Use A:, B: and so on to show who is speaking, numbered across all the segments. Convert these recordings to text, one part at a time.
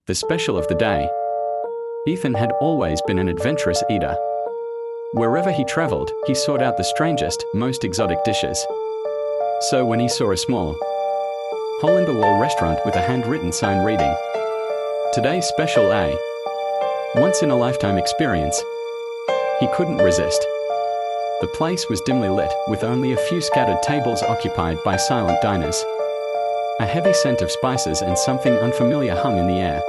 A: The special of the day. Ethan had always been an adventurous eater. Wherever he traveled, he sought out the strangest, most exotic dishes. So when he saw a small, hole-in-the-wall restaurant with a handwritten sign reading, "Today's special A. Once-in-a-lifetime experience," he couldn't resist. The place was dimly lit, with only a few scattered tables occupied by silent diners. A heavy scent of spices and something unfamiliar hung in the air.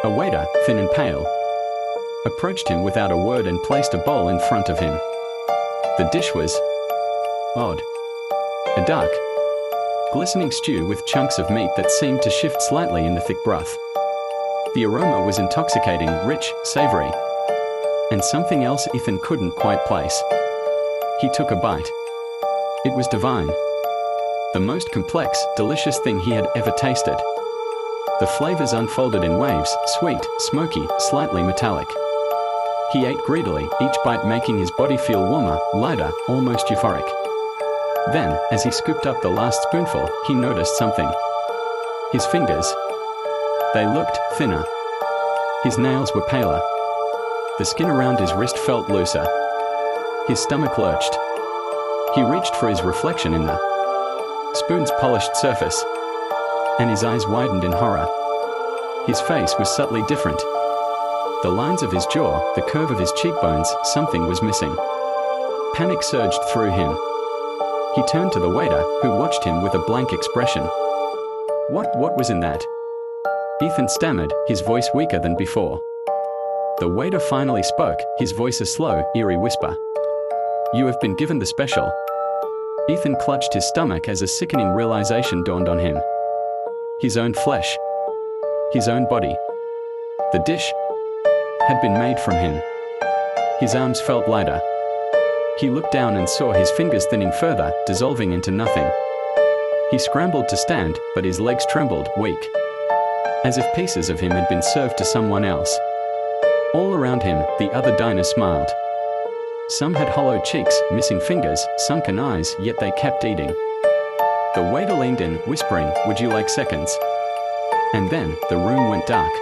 A: A waiter, thin and pale, approached him without a word and placed a bowl in front of him. The dish was odd. A dark, glistening stew with chunks of meat that seemed to shift slightly in the thick broth. The aroma was intoxicating, rich, savory, and something else Ethan couldn't quite place. He took a bite. It was divine. The most complex, delicious thing he had ever tasted. The flavors unfolded in waves, sweet, smoky, slightly metallic. He ate greedily, each bite making his body feel warmer, lighter, almost euphoric. Then, as he scooped up the last spoonful, he noticed something. His fingers. They looked thinner. His nails were paler. The skin around his wrist felt looser. His stomach lurched. He reached for his reflection in the spoon's polished surface, and his eyes widened in horror. His face was subtly different. The lines of his jaw, the curve of his cheekbones, something was missing. Panic surged through him. He turned to the waiter, who watched him with a blank expression. What was in that?" Ethan stammered, his voice weaker than before. The waiter finally spoke, his voice a slow, eerie whisper. "You have been given the special." Ethan clutched his stomach as a sickening realization dawned on him. His own flesh. His own body. The dish had been made from him. His arms felt lighter. He looked down and saw his fingers thinning further, dissolving into nothing. He scrambled to stand, but his legs trembled, weak, as if pieces of him had been served to someone else. All around him, the other diners smiled. Some had hollow cheeks, missing fingers, sunken eyes, yet they kept eating. The waiter leaned in, whispering, "Would you like seconds?" And then, the room went dark.